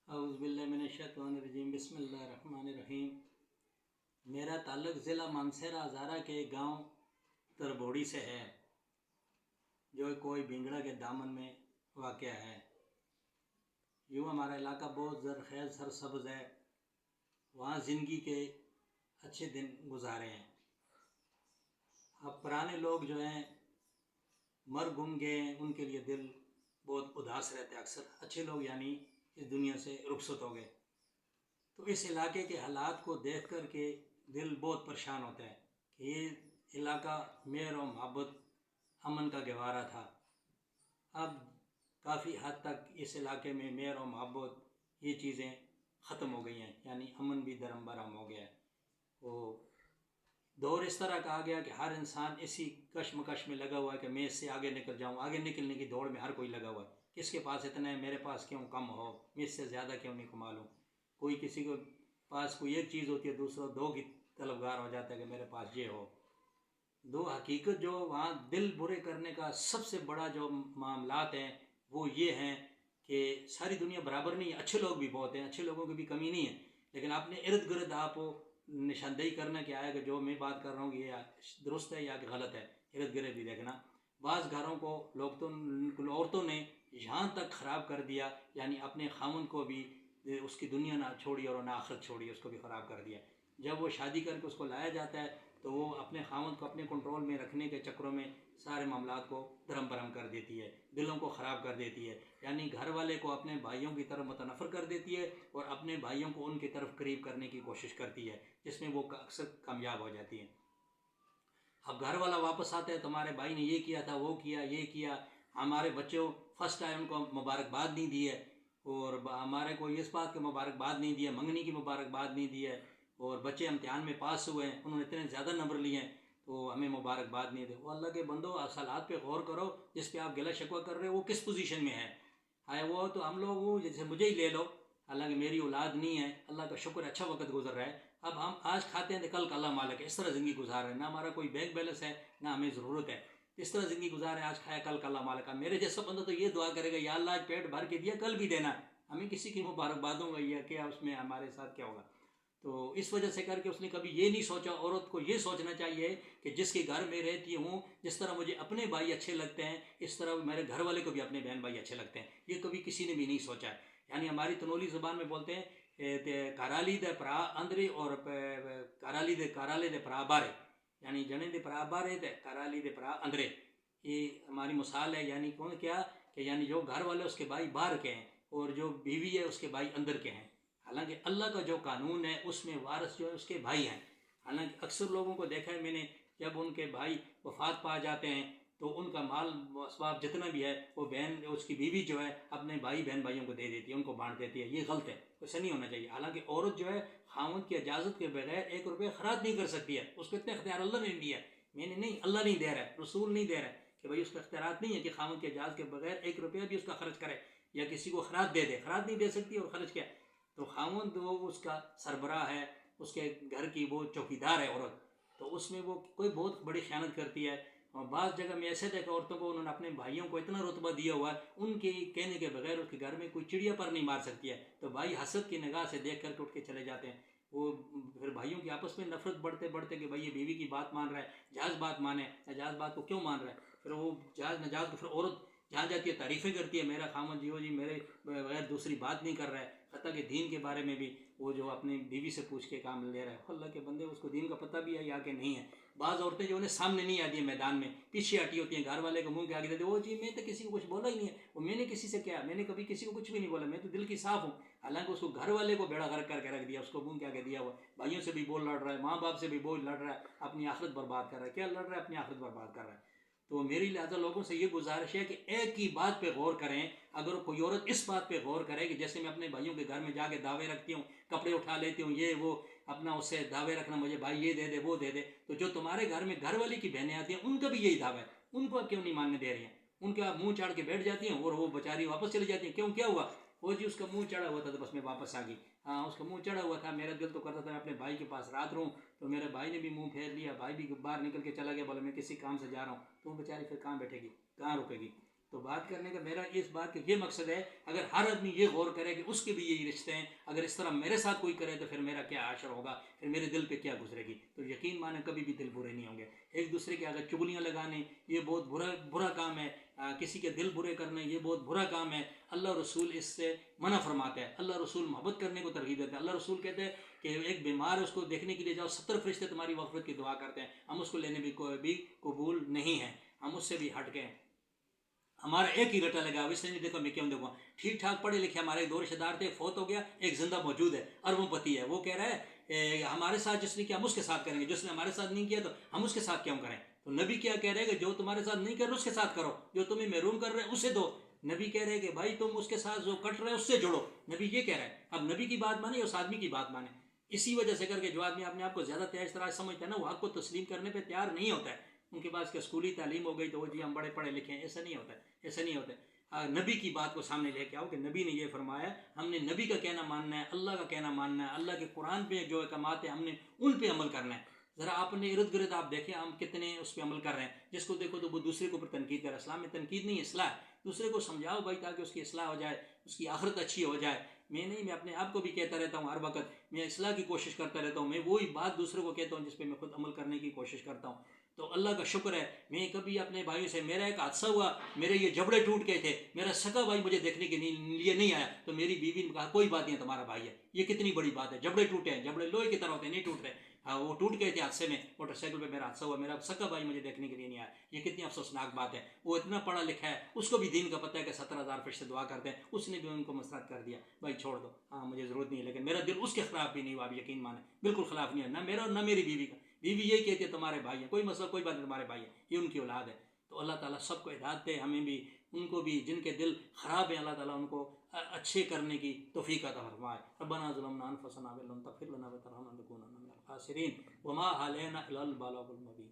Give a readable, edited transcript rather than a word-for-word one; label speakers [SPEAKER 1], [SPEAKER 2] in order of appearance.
[SPEAKER 1] اعوذ باللہ من الشیطان الرجیم، بسم اللہ الرحمن الرحیم۔ میرا تعلق ضلع مانسہرہ ہزارہ کے گاؤں تربوڑی سے ہے، جو کوئی بھنگڑا کے دامن میں واقع ہے۔ یوں ہمارا علاقہ بہت زرخیز سرسبز ہے، وہاں زندگی کے اچھے دن گزارے ہیں۔ اب پرانے لوگ جو ہیں مر گم گئے ہیں، ان کے لیے دل بہت اداس رہتے ہیں اکثر۔ اچھے لوگ یعنی اس دنیا سے رخصت ہو گئے، تو اس علاقے کے حالات کو دیکھ کر کے دل بہت پریشان ہوتا ہے کہ یہ علاقہ مہر و محبت امن کا گہوارہ تھا۔ اب کافی حد تک اس علاقے میں مہر و محبت یہ چیزیں ختم ہو گئی ہیں، یعنی امن بھی درہم برہم ہو گیا ہے۔ وہ دور اس طرح کا آ گیا کہ ہر انسان اسی کشمکش میں لگا ہوا ہے کہ میں اس سے آگے نکل جاؤں، آگے نکلنے کی دوڑ میں ہر کوئی لگا ہوا ہے۔ کس کے پاس اتنا ہے، میرے پاس کیوں کم ہو، میں اس سے زیادہ کیوں نہیں کما لوں۔ کوئی کسی کو پاس کوئی ایک چیز ہوتی ہے، دوسرا دو کی طلبگار ہو جاتا ہے کہ میرے پاس یہ ہو۔ دو حقیقت جو وہاں دل برے کرنے کا سب سے بڑا جو معاملات ہیں وہ یہ ہیں کہ ساری دنیا برابر نہیں ہے، اچھے لوگ بھی بہت ہیں، اچھے لوگوں کی بھی کمی نہیں ہے، لیکن اپنے ارد گرد آپ نشاندہی کرنا کہ آیا کہ جو میں بات کر رہا ہوں یہ درست ہے یا کہ غلط ہے، ارد گرد بھی دیکھنا۔ بعض گھروں کو عورتوں نے یہاں تک خراب کر دیا، یعنی اپنے خاوند کو بھی اس کی دنیا نہ چھوڑی اور نہ آخرت چھوڑی، اس کو بھی خراب کر دیا۔ جب وہ شادی کر کے اس کو لایا جاتا ہے تو وہ اپنے خاوند کو اپنے کنٹرول میں رکھنے کے چکروں میں سارے معاملات کو درہم برہم کر دیتی ہے، دلوں کو خراب کر دیتی ہے، یعنی گھر والے کو اپنے بھائیوں کی طرف متنفر کر دیتی ہے اور اپنے بھائیوں کو ان کی طرف قریب کرنے کی کوشش کرتی ہے، جس میں وہ اکثر کامیاب ہو جاتی ہیں۔ اب گھر والا واپس آتا ہے، تمہارے بھائی نے یہ کیا تھا، وہ کیا، یہ کیا، ہمارے بچوں فرسٹ آئے ان کو مبارکباد نہیں دی ہے، اور ہمارے کو اس بات کی مبارکباد نہیں دی ہے، منگنی کی مبارکباد نہیں دی ہے، اور بچے امتحان میں پاس ہوئے ہیں، انہوں نے اتنے زیادہ نمبر لیے ہیں تو ہمیں مبارکباد نہیں دے۔ وہ اللہ کے بندو حالات پہ غور کرو، جس پہ آپ گلہ شکوہ کر رہے ہو وہ کس پوزیشن میں ہے وہ تو ہم لوگ جیسے مجھے ہی لے لو، حالانکہ میری اولاد نہیں ہے، اللہ کا شکر ہے اچھا وقت گزر رہا ہے۔ اب ہم آج کھاتے ہیں تو کل کا اللہ مالک ہے، اس طرح زندگی گزار رہے ہیں، نہ ہمارا کوئی بینک بیلنس ہے نہ ہمیں ضرورت ہے، اس طرح زندگی گزار رہے ہیں، آج کھایا کل کا اللہ مالک ہے۔ میرے جیسا بندہ تو یہ دعا کرے گا یا اللہ آج پیٹ بھر کے دیا کل بھی دینا، ہمیں کسی کی مبارکبادوں گا یا کیا اس میں ہمارے ساتھ کیا ہوگا۔ تو اس وجہ سے کر کے اس نے کبھی یہ نہیں سوچا۔ عورت کو یہ سوچنا چاہیے کہ جس کے گھر میں رہتی ہوں، جس طرح مجھے اپنے بھائی اچھے لگتے ہیں اس طرح میرے گھر والے کو بھی اپنے بہن بھائی اچھے لگتے ہیں، یہ کبھی کسی نے بھی نہیں سوچا ہے۔ یعنی ہماری تنولی زبان میں بولتے ہیں کارالی دے پرا اندری اور کارالی دے پرا بارے، یعنی جنے دے پرا بارے تے کارالی دے پرا اندرے، یہ ہماری مثال ہے۔ یعنی کون کیا کہ یعنی جو گھر والے اس کے بھائی باہر کے ہیں اور جو بیوی ہے اس کے بھائی اندر کے ہیں، حالانکہ اللہ کا جو قانون ہے اس میں وارث جو ہے اس کے بھائی ہیں۔ حالانکہ اکثر لوگوں کو دیکھا ہے میں نے، جب ان کے بھائی وفات پا جاتے ہیں تو ان کا مال اسباب جتنا بھی ہے وہ بہن اس کی بیوی جو ہے اپنے بھائی بہن بھائیوں کو دے دیتی ہے، ان کو بانٹ دیتی ہے، یہ غلط ہے، ایسا نہیں ہونا چاہیے۔ حالانکہ عورت جو ہے خاوند کی اجازت کے بغیر 1 روپے خراج نہیں کر سکتی ہے، اس کو اتنے اختیار اللہ نے دیا ہے، میں نے نہیں، اللہ نہیں دے رہا ہے، رسول نہیں دے رہا ہے کہ بھائی اس کا اختیارات نہیں ہے کہ خاوند کی اجازت کے بغیر 1 روپیہ بھی اس کا خرچ کرے یا کسی کو خراج دے دے، خراج نہیں دے سکتی اور خرچ کیا۔ تو خاوند وہ اس کا سربراہ ہے، اس کے گھر کی وہ چوکیدار ہے عورت، تو اس میں وہ کوئی بہت بڑی خیانت کرتی ہے۔ اور بعض جگہ میں ایسے دیکھا عورتوں کو انہوں نے اپنے بھائیوں کو اتنا رتبہ دیا ہوا ہے، ان کے کہنے کے بغیر اس کے گھر میں کوئی چڑیا پر نہیں مار سکتی ہے، تو بھائی حسد کی نگاہ سے دیکھ کر کے اٹھ کے چلے جاتے ہیں۔ وہ پھر بھائیوں کی آپس میں نفرت بڑھتے بڑھتے کہ بھائی یہ بیوی کی بات مان رہا ہے، جائز بات مانے، ناجائز بات کو کیوں مان رہا ہے، پھر وہ جائز ناجائز کو پھر عورت جہاں جاتی ہے تعریفیں کرتی ہے، میرا خامد جی میرے بغیر دوسری بات نہیں کر رہا ہے، حتیٰ کہ دین کے بارے میں بھی وہ جو اپنی بیوی سے پوچھ کے کام لے رہا ہے۔ اللہ کے بندے اس کو دین کا پتہ بھی ہے یا کہ نہیں ہے۔ بعض عورتیں جو انہیں سامنے نہیں آتی ہیں میدان میں، پیچھے ہٹی ہوتی ہیں، گھر والے کو منہ کے آگے دیتے وہ جی میں تو کسی کو کچھ بولا ہی نہیں ہے، وہ میں نے کسی سے کیا، میں نے کبھی کسی کو کچھ بھی نہیں بولا، میں تو دل کی صاف ہوں۔ حالانکہ اس کو گھر والے کو بیڑا غرق کر کے رکھ دیا، اس کو منہ کے آگے دیا ہوا، بھائیوں سے بھی بول لڑ رہا ہے، ماں باپ سے بھی بول لڑ رہا ہے، اپنی آخرت برباد کر رہا ہے۔ کیا لڑ رہا ہے؟ اپنی آخرت برباد کر رہا ہے۔ تو میری لہٰذا لوگوں سے یہ گزارش ہے کہ ایک ہی بات پہ غور کریں۔ اگر کوئی عورت اس بات پہ غور کرے کہ جیسے میں اپنے بھائیوں کے گھر میں جا کے دعوے رکھتی ہوں، کپڑے اٹھا لیتی ہوں، یہ وہ اپنا اس سے دعوے رکھنا، مجھے بھائی یہ دے دے وہ دے دے، تو جو تمہارے گھر میں گھر والی کی بہنیں آتی ہیں ان کا بھی یہی دعویٰ ہے، ان کو کیوں نہیں ماننے دے رہی ہیں؟ ان کا منہ چاڑ کے بیٹھ جاتی ہیں اور وہ بیچاری واپس چلی جاتی ہیں، کیوں کیا ہوا؟ وہ جی اس کا منہ چڑھا ہوا تھا تو بس میں واپس آ گئی۔ ہاں اس کا منہ چڑھا ہوا تھا، میرا دل تو کرتا تھا میں اپنے بھائی کے پاس رات رہوں، تو میرے بھائی نے بھی منہ پھیر لیا، بھائی بھی باہر نکل کے چلا گیا، بولے میں کسی کام سے جا رہا ہوں، تو وہ بیچاری پھر کہاں بیٹھے گی، کہاں رکے گی؟ تو بات کرنے کا میرا اس بات کا یہ مقصد ہے، اگر ہر آدمی یہ غور کرے کہ اس کے بھی یہی رشتے ہیں، اگر اس طرح میرے ساتھ کوئی کرے تو پھر میرا کیا عاشر ہوگا، پھر میرے دل پہ کیا گزرے گی، تو یقین مانے کبھی بھی دل برے نہیں ہوں گے۔ ایک دوسرے کے اگر چگلیاں لگانے یہ بہت برا کام ہے، کسی کے دل برے کرنے یہ بہت برا کام ہے۔ اللہ رسول اس سے منع فرماتے ہیں، اللہ رسول محبت کرنے کو ترغیب دیتے ہیں۔ اللہ رسول کہتے ہیں کہ ایک بیمار ہے اس کو دیکھنے کے لیے جاؤ، 70 فرشتے تمہاری مغفرت کی دعا کرتے ہیں، ہم اس کو لینے بھی کوئی بھی قبول نہیں ہیں، ہم اس سے بھی ہٹ گئے ہیں۔ ہمارا ایک ہی رٹا لگا، اس نے نہیں دیکھا میں کیوں دیکھوں، ٹھیک ٹھاک پڑھے لکھے ہمارے دو رشتے دار تھے، فوت ہو گیا، ایک زندہ موجود ہے، اربوں پتی ہے، وہ کہہ رہا ہے ہمارے ساتھ جس نے کیا ہم اس کے ساتھ کریں گے، جس نے ہمارے ساتھ نہیں کیا تو ہم اس کے ساتھ کیوں کریں۔ تو نبی کیا کہہ رہے کہ جو تمہارے ساتھ نہیں کر رہے اس کے ساتھ کرو، جو تمہیں محروم کر رہے ہیں اسے دو۔ نبی کہہ رہے کہ بھائی تم اس کے ساتھ جو کٹ رہے اس سے جڑو، نبی یہ کہہ رہا ہے۔ اب نبی کی بات مانے اس آدمی کی بات مانے، اسی وجہ سے کر کے جو آدمی اپنے آپ کو زیادہ تیز طرح سمجھتا ہے نا، وہ حق کو تسلیم کرنے پہ تیار نہیں ہوتا ہے۔ ان کے پاس کہ اسکولی تعلیم ہو گئی تو وہ جی ہم بڑے پڑھے لکھے ہیں، ایسا نہیں ہوتا ہے، ایسا نہیں ہوتا ہے۔ نبی کی بات کو سامنے لے کے آؤ کہ نبی نے یہ فرمایا، ہم نے نبی کا کہنا ماننا ہے، اللہ کا کہنا ماننا ہے، اللہ کے قرآن پہ جو احکامات ہیں ہم نے ان پہ عمل کرنا ہے۔ ذرا اپنے ارد گرد آپ دیکھیں ہم کتنے اس پہ عمل کر رہے ہیں، جس کو دیکھو تو وہ دوسرے کے اوپر تنقید کر رہا ہے۔ اسلام میں تنقید نہیں، اصلاح ہے، دوسرے کو سمجھاؤ بھائی تاکہ اس کی اصلاح ہو جائے، اس کی آخرت اچھی ہو جائے۔ میں اپنے آپ کو بھی کہتا رہتا ہوں، ہر وقت میں اصلاح کی کوشش کرتا رہتا ہوں، میں وہی بات دوسروں کو کہتا ہوں جس پہ میں خود عمل کرنے کی کوشش کرتا ہوں۔ تو اللہ کا شکر ہے میں کبھی اپنے بھائیوں سے، میرا ایک حادثہ ہوا، میرے یہ جبڑے ٹوٹ گئے تھے، میرا سگا بھائی مجھے دیکھنے کے لیے نہیں آیا تو میری بیوی نے کہا کوئی بات نہیں، تمہارا بھائی ہے، یہ کتنی بڑی بات ہے، جبڑے ٹوٹے ہیں، جبڑے لوہے کی طرح ہوتے ہیں، نہیں ٹوٹ رہے، ہاں وہ ٹوٹ گئے تھے حادثے میں، موٹر سائیکل پہ میرا حادثہ ہوا، میرا سگا بھائی مجھے دیکھنے کے لیے نہیں آیا، یہ کتنی افسوسناک بات ہے۔ وہ اتنا پڑھا لکھا ہے، اس کو بھی دین کا پتہ ہے کہ 70,000 فرشتے دعا کرتے ہیں، اس نے بھی ان کو مصرات کر دیا بھائی چھوڑ دو، ہاں مجھے ضرورت نہیں ہے، لیکن میرا دل اس کے خلاف بھی نہیں ہوا، آپ یقین مانے بالکل خلاف نہیں ہے، نہ میرا اور نہ میری بیوی کا۔ بیوی یہی کہتی ہے تمہارے بھائی ہیں، کوئی مسئلہ کوئی بات نہیں، تمہارے بھائی ہیں، یہ ان کی اولاد ہے۔ تو اللہ تعالیٰ سب کو ہدایت دے، ہمیں بھی ان کو بھی جن کے دل خراب ہیں اللہ تعالیٰ ان کو اچھے کرنے کی توفیق عطا فرمائے۔ ربنا ظلمنا انفسنا وان لم تغفر لنا وترحمنا لنكونن من الخاسرین وما علینا الا البلاغ المبین۔